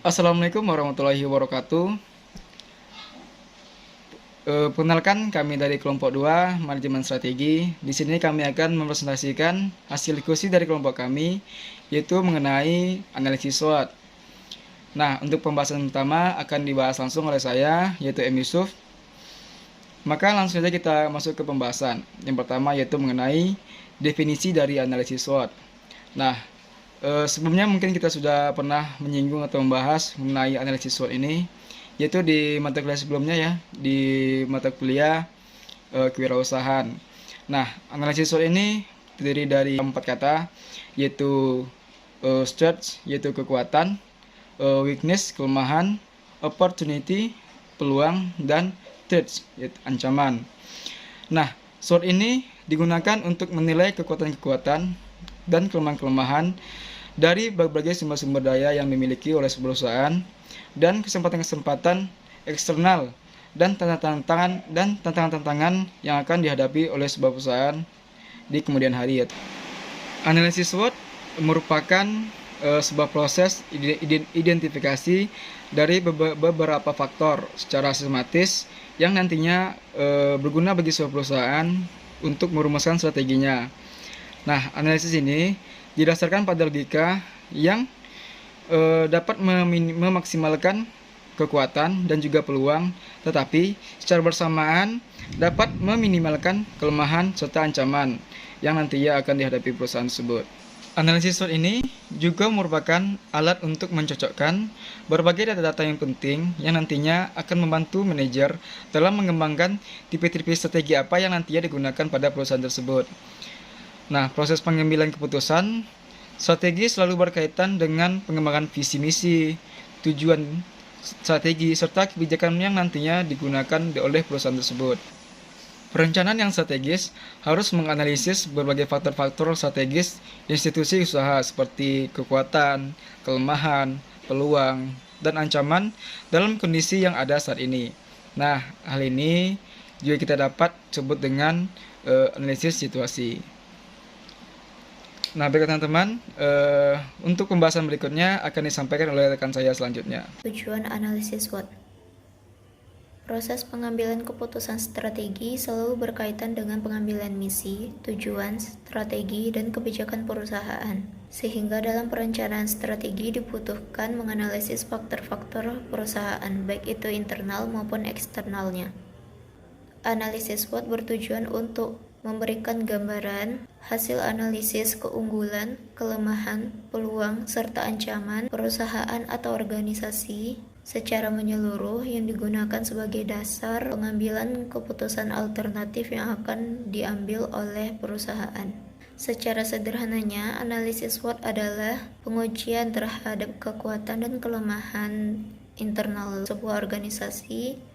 Assalamualaikum warahmatullahi wabarakatuh. Perkenalkan, kami dari kelompok 2 Manajemen Strategi. Di sini kami akan mempresentasikan hasil diskusi dari kelompok kami, yaitu mengenai analisis SWOT. Nah, untuk pembahasan pertama akan dibahas langsung oleh saya, yaitu M. Yusuf. Maka langsung saja kita masuk ke pembahasan. Yang pertama yaitu mengenai definisi dari analisis SWOT. Nah, sebelumnya mungkin kita sudah pernah menyinggung atau membahas mengenai analisis SWOT ini, yaitu di mata kuliah sebelumnya ya, di mata kuliah kewirausahaan. Nah, analisis SWOT ini terdiri dari 4 kata, yaitu strength, yaitu kekuatan, weakness, kelemahan, opportunity, peluang, dan threats, yaitu ancaman. Nah, SWOT ini digunakan untuk menilai kekuatan-kekuatan dan kelemahan-kelemahan dari berbagai sumber-sumber daya yang dimiliki oleh sebuah perusahaan dan kesempatan-kesempatan eksternal dan tantangan-tantangan yang akan dihadapi oleh sebuah perusahaan di kemudian hari. Analisis SWOT merupakan sebuah proses identifikasi dari beberapa faktor secara sistematis yang nantinya berguna bagi sebuah perusahaan untuk merumuskan strateginya. Nah, analisis ini didasarkan pada logika yang dapat memaksimalkan kekuatan dan juga peluang, tetapi secara bersamaan dapat meminimalkan kelemahan serta ancaman yang nantinya akan dihadapi perusahaan tersebut. Analisis SWOT ini juga merupakan alat untuk mencocokkan berbagai data-data yang penting yang nantinya akan membantu manajer dalam mengembangkan tipe-tipe strategi apa yang nantinya digunakan pada perusahaan tersebut. Nah, proses pengambilan keputusan strategi selalu berkaitan dengan pengembangan visi misi, tujuan strategi, serta kebijakan yang nantinya digunakan oleh perusahaan tersebut. Perencanaan yang strategis harus menganalisis berbagai faktor-faktor strategis institusi usaha seperti kekuatan, kelemahan, peluang, dan ancaman dalam kondisi yang ada saat ini. Nah, hal ini juga kita dapat sebut dengan analisis situasi. Nah, baik teman-teman, untuk pembahasan berikutnya akan disampaikan oleh rekan saya selanjutnya. Tujuan analisis SWOT. Proses pengambilan keputusan strategi selalu berkaitan dengan pengambilan misi, tujuan, strategi, dan kebijakan perusahaan. Sehingga dalam perencanaan strategi dibutuhkan menganalisis faktor-faktor perusahaan, baik itu internal maupun eksternalnya. Analisis SWOT bertujuan untuk memberikan gambaran hasil analisis keunggulan, kelemahan, peluang, serta ancaman perusahaan atau organisasi secara menyeluruh yang digunakan sebagai dasar pengambilan keputusan alternatif yang akan diambil oleh perusahaan. Secara sederhananya, analisis SWOT adalah pengujian terhadap kekuatan dan kelemahan internal sebuah organisasi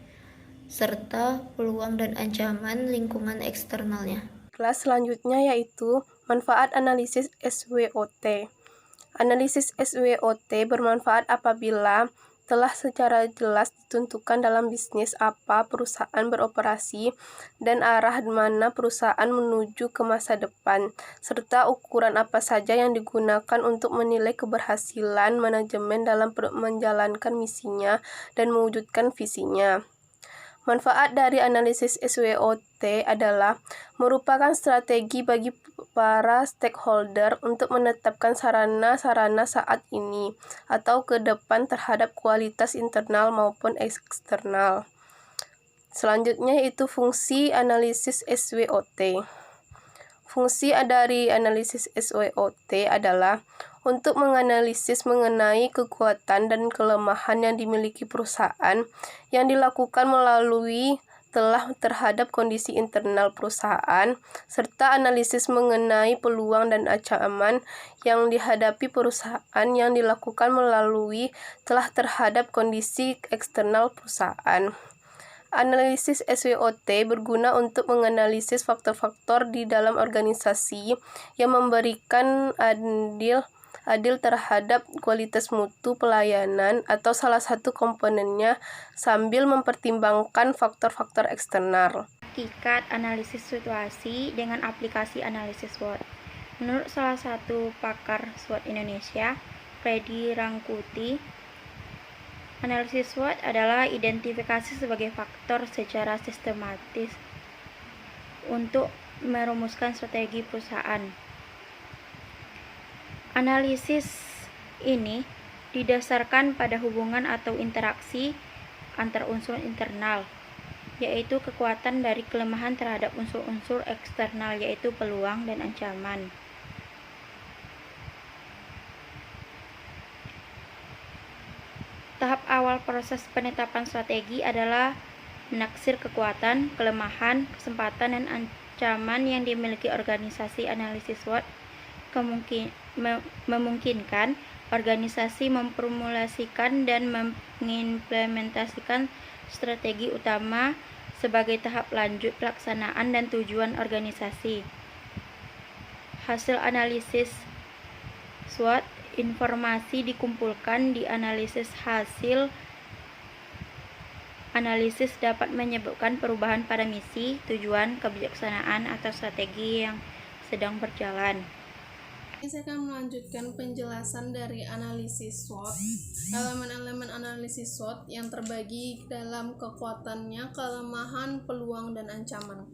serta peluang dan ancaman lingkungan eksternalnya. Kelas selanjutnya yaitu manfaat analisis SWOT. Analisis SWOT bermanfaat apabila telah secara jelas ditentukan dalam bisnis apa perusahaan beroperasi dan arah mana perusahaan menuju ke masa depan, serta ukuran apa saja yang digunakan untuk menilai keberhasilan manajemen dalam menjalankan misinya dan mewujudkan visinya. Manfaat dari analisis SWOT adalah merupakan strategi bagi para stakeholder untuk menetapkan sarana-sarana saat ini atau ke depan terhadap kualitas internal maupun eksternal. Selanjutnya yaitu fungsi analisis SWOT. Fungsi dari analisis SWOT adalah untuk menganalisis mengenai kekuatan dan kelemahan yang dimiliki perusahaan yang dilakukan melalui telah terhadap kondisi internal perusahaan, serta analisis mengenai peluang dan ancaman yang dihadapi perusahaan yang dilakukan melalui telah terhadap kondisi eksternal perusahaan. Analisis SWOT berguna untuk menganalisis faktor-faktor di dalam organisasi yang memberikan adil terhadap kualitas mutu pelayanan atau salah satu komponennya sambil mempertimbangkan faktor-faktor eksternal. Hakikat analisis situasi dengan aplikasi analisis SWOT. Menurut salah satu pakar SWOT Indonesia, Freddy Rangkuti, Analisis SWOT adalah identifikasi sebagai faktor secara sistematis untuk merumuskan strategi perusahaan. Analisis ini didasarkan pada hubungan atau interaksi antar unsur internal, yaitu kekuatan dari kelemahan terhadap unsur-unsur eksternal, yaitu peluang dan ancaman. Tahap awal proses penetapan strategi adalah menaksir kekuatan, kelemahan, kesempatan, dan ancaman yang dimiliki organisasi. Analisis SWOT memungkinkan organisasi memformulasikan dan mengimplementasikan strategi utama sebagai tahap lanjut pelaksanaan dan tujuan organisasi. Hasil analisis SWOT, informasi dikumpulkan di analisis. Hasil analisis dapat menyebabkan perubahan pada misi, tujuan, kebijaksanaan, atau strategi yang sedang berjalan. Ini saya akan melanjutkan penjelasan dari analisis SWOT. Elemen-elemen analisis SWOT yang terbagi dalam kekuatannya, kelemahan, peluang, dan ancaman.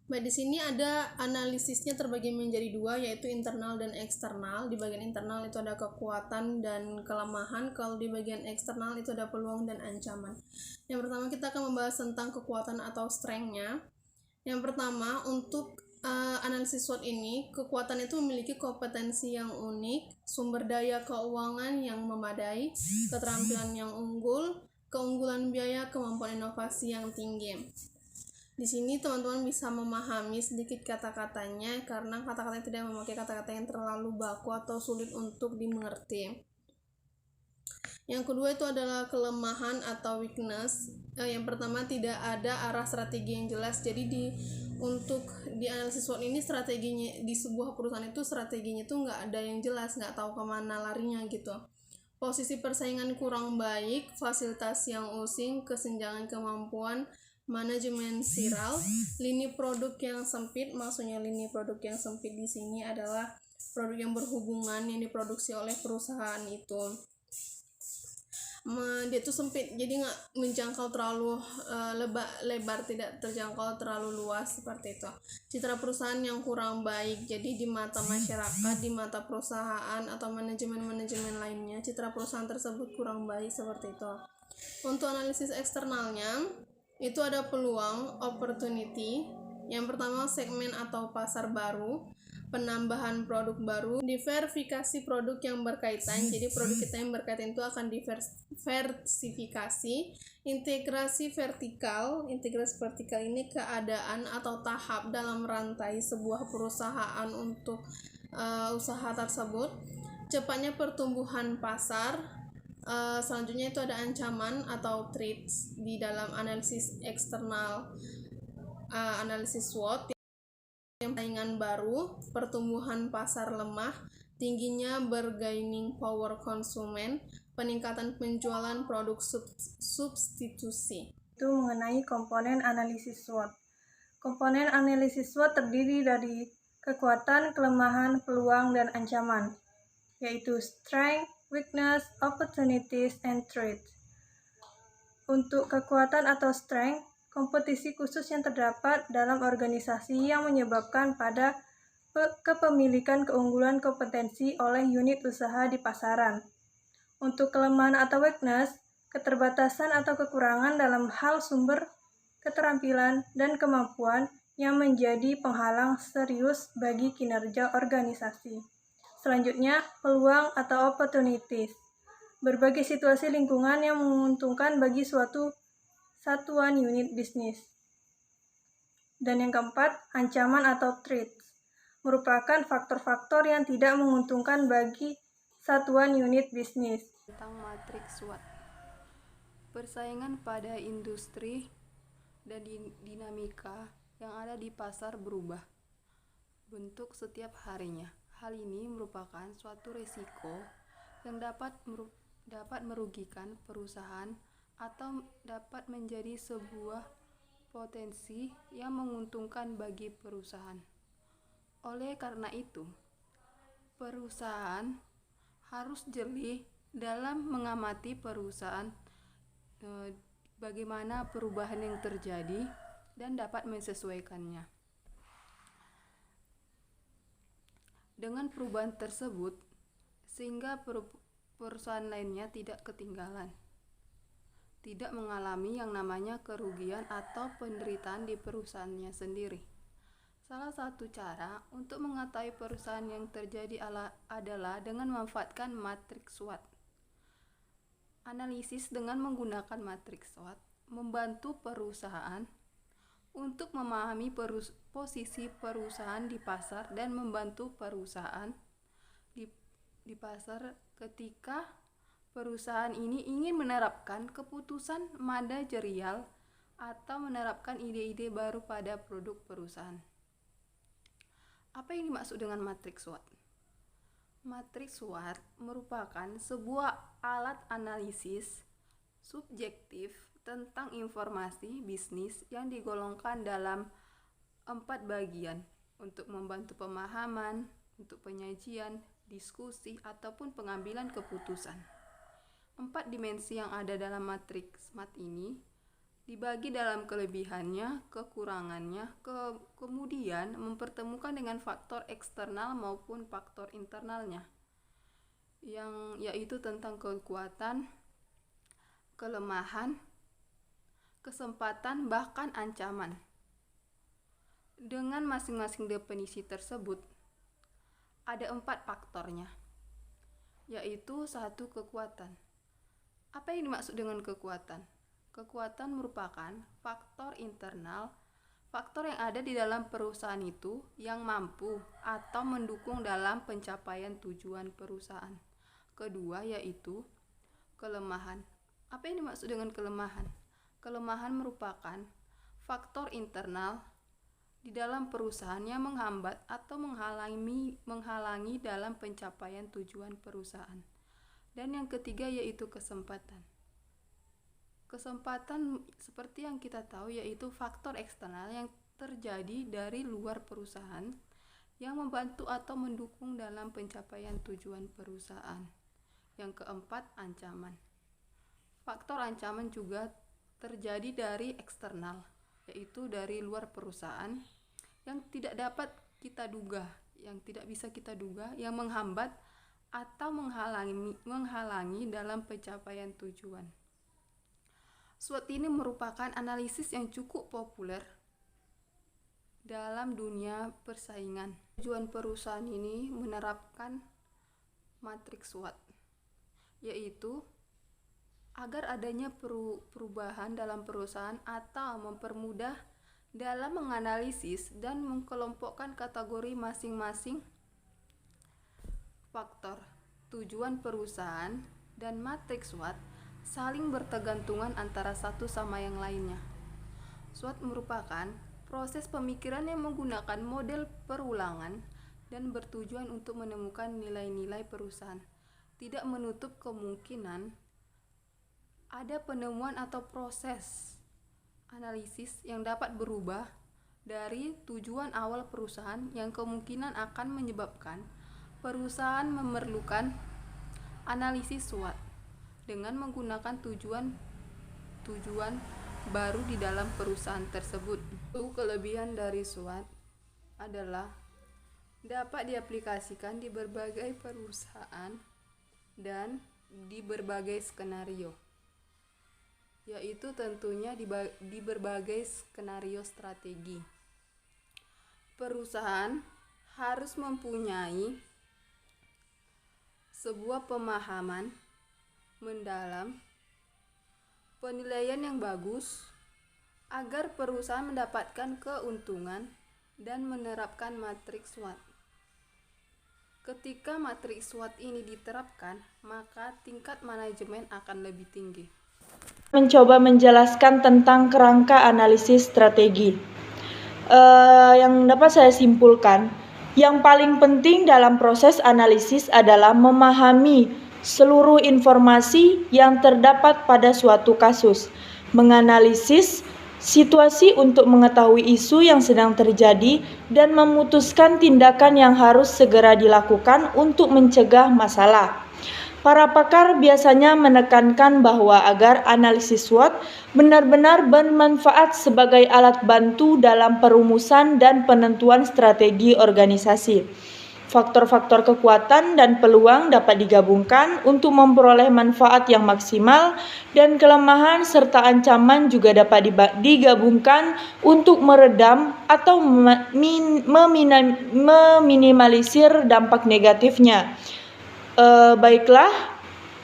Baik, di sini ada analisisnya terbagi menjadi dua, yaitu internal dan eksternal. Di bagian internal itu ada kekuatan dan kelemahan, kalau di bagian eksternal itu ada peluang dan ancaman. Yang pertama kita akan membahas tentang kekuatan atau strength-nya. Yang pertama, untuk analisis SWOT ini, kekuatan itu memiliki kompetensi yang unik, sumber daya keuangan yang memadai, keterampilan yang unggul, keunggulan biaya, kemampuan inovasi yang tinggi. Di sini teman-teman bisa memahami sedikit kata-katanya karena kata-katanya tidak memakai kata-kata yang terlalu baku atau sulit untuk dimengerti. Yang kedua itu adalah kelemahan atau weakness. Yang pertama, tidak ada arah strategi yang jelas. Jadi untuk di analisis SWOT ini, strateginya di sebuah perusahaan itu strateginya itu nggak ada yang jelas, nggak tahu kemana larinya gitu. Posisi persaingan kurang baik, fasilitas yang using, kesenjangan kemampuan, manajemen siral, lini produk yang sempit. Maksudnya lini produk yang sempit di sini adalah produk yang berhubungan yang diproduksi oleh perusahaan itu. Dia tuh sempit, jadi nggak menjangkau terlalu lebar, tidak terjangkau terlalu luas seperti itu. Citra perusahaan yang kurang baik, jadi di mata masyarakat, di mata perusahaan atau manajemen lainnya, citra perusahaan tersebut kurang baik seperti itu. Untuk analisis eksternalnya, itu ada peluang, opportunity. Yang pertama, segmen atau pasar baru, penambahan produk baru, diversifikasi produk yang berkaitan. Jadi produk kita yang berkaitan itu akan diversifikasi. Integrasi vertikal. Integrasi vertikal ini keadaan atau tahap dalam rantai sebuah perusahaan untuk usaha tersebut. Cepatnya pertumbuhan pasar. Selanjutnya itu ada ancaman atau threats di dalam analisis eksternal, analisis SWOT. Saingan baru, pertumbuhan pasar lemah, tingginya bargaining power konsumen, peningkatan penjualan produk substitusi. Itu mengenai komponen analisis SWOT. Komponen analisis SWOT terdiri dari kekuatan, kelemahan, peluang, dan ancaman, yaitu strength, weakness, opportunities, and threats. Untuk kekuatan atau strength, kompetisi khusus yang terdapat dalam organisasi yang menyebabkan pada kepemilikan keunggulan kompetensi oleh unit usaha di pasaran. Untuk kelemahan atau weakness, keterbatasan atau kekurangan dalam hal sumber, keterampilan, dan kemampuan yang menjadi penghalang serius bagi kinerja organisasi. Selanjutnya, peluang atau opportunities. Berbagai situasi lingkungan yang menguntungkan bagi suatu satuan unit bisnis. Dan yang keempat, ancaman atau threats, merupakan faktor-faktor yang tidak menguntungkan bagi satuan unit bisnis. Tentang matriks SWOT. Persaingan pada industri dan dinamika yang ada di pasar berubah bentuk setiap harinya. Hal ini merupakan suatu risiko yang dapat merugikan perusahaan atau dapat menjadi sebuah potensi yang menguntungkan bagi perusahaan. Oleh karena itu, perusahaan harus jeli dalam mengamati perusahaan bagaimana perubahan yang terjadi dan dapat menyesuaikannya. Dengan perubahan tersebut, sehingga perusahaan lainnya tidak ketinggalan, tidak mengalami yang namanya kerugian atau penderitaan di perusahaannya sendiri. Salah satu cara untuk mengetahui perusahaan yang terjadi adalah dengan memanfaatkan matriks SWOT. Analisis dengan menggunakan matriks SWOT membantu perusahaan untuk memahami posisi perusahaan di pasar dan membantu perusahaan di pasar ketika perusahaan ini ingin menerapkan keputusan manajerial atau menerapkan ide-ide baru pada produk perusahaan. Apa yang dimaksud dengan matriks SWOT? Matriks SWOT merupakan sebuah alat analisis subjektif tentang informasi bisnis yang digolongkan dalam 4 bagian untuk membantu pemahaman, untuk penyajian, diskusi, ataupun pengambilan keputusan. 4 dimensi yang ada dalam matriks SWOT ini dibagi dalam kelebihannya, kekurangannya, kemudian mempertemukan dengan faktor eksternal maupun faktor internalnya, yang yaitu tentang kekuatan, kelemahan, kesempatan, bahkan ancaman. Dengan masing-masing definisi tersebut, ada 4 faktornya, yaitu 1 kekuatan. Apa yang dimaksud dengan kekuatan? Kekuatan merupakan faktor internal, faktor yang ada di dalam perusahaan itu yang mampu atau mendukung dalam pencapaian tujuan perusahaan. Kedua yaitu kelemahan. Apa yang dimaksud dengan kelemahan? Kelemahan merupakan faktor internal di dalam perusahaan yang menghambat atau menghalangi dalam pencapaian tujuan perusahaan. Dan yang ketiga yaitu kesempatan. Kesempatan seperti yang kita tahu yaitu faktor eksternal yang terjadi dari luar perusahaan yang membantu atau mendukung dalam pencapaian tujuan perusahaan. Yang keempat, ancaman. Faktor ancaman juga terjadi dari eksternal, yaitu dari luar perusahaan yang tidak dapat kita duga, yang tidak bisa kita duga, yang menghambat atau menghalangi dalam pencapaian tujuan. SWOT ini merupakan analisis yang cukup populer dalam dunia persaingan. Tujuan perusahaan ini menerapkan matriks SWOT, yaitu agar adanya perubahan dalam perusahaan atau mempermudah dalam menganalisis dan mengkelompokkan kategori masing-masing faktor. Tujuan perusahaan dan matriks SWOT saling bertergantungan antara satu sama yang lainnya. SWOT merupakan proses pemikiran yang menggunakan model perulangan dan bertujuan untuk menemukan nilai-nilai perusahaan. Tidak menutup kemungkinan ada penemuan atau proses analisis yang dapat berubah dari tujuan awal perusahaan yang kemungkinan akan menyebabkan perusahaan memerlukan analisis SWOT dengan menggunakan tujuan baru di dalam perusahaan tersebut. Kelebihan dari SWOT adalah dapat diaplikasikan di berbagai perusahaan dan di berbagai skenario, yaitu tentunya di berbagai skenario strategi. Perusahaan harus mempunyai sebuah pemahaman mendalam, penilaian yang bagus, agar perusahaan mendapatkan keuntungan dan menerapkan matriks SWOT. Ketika matriks SWOT ini diterapkan, maka tingkat manajemen akan lebih tinggi. Mencoba menjelaskan tentang kerangka analisis strategi. Yang dapat saya simpulkan, yang paling penting dalam proses analisis adalah memahami seluruh informasi yang terdapat pada suatu kasus, menganalisis situasi untuk mengetahui isu yang sedang terjadi, dan memutuskan tindakan yang harus segera dilakukan untuk mencegah masalah. Para pakar biasanya menekankan bahwa agar analisis SWOT benar-benar bermanfaat sebagai alat bantu dalam perumusan dan penentuan strategi organisasi. Faktor-faktor kekuatan dan peluang dapat digabungkan untuk memperoleh manfaat yang maksimal, dan kelemahan serta ancaman juga dapat digabungkan untuk meredam atau meminimalisir dampak negatifnya. Baiklah,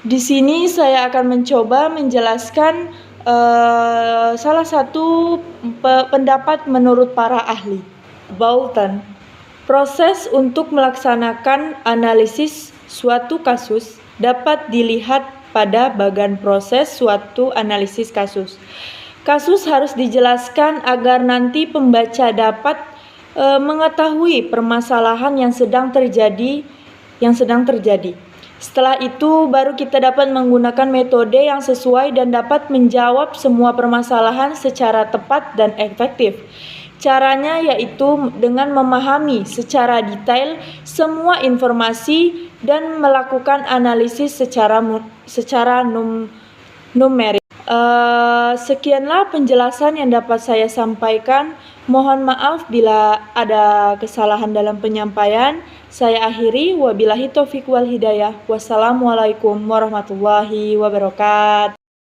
di sini saya akan mencoba menjelaskan salah satu pendapat menurut para ahli. Bolton, proses untuk melaksanakan analisis suatu kasus dapat dilihat pada bagian proses suatu analisis kasus. Kasus harus dijelaskan agar nanti pembaca dapat mengetahui permasalahan yang sedang terjadi. Setelah itu, baru kita dapat menggunakan metode yang sesuai dan dapat menjawab semua permasalahan secara tepat dan efektif. Caranya yaitu dengan memahami secara detail semua informasi dan melakukan analisis secara numerik. Sekianlah penjelasan yang dapat saya sampaikan. Mohon maaf bila ada kesalahan dalam penyampaian. Saya akhiri, wabillahi taufiq wal hidayah. Wassalamualaikum warahmatullahi wabarakatuh.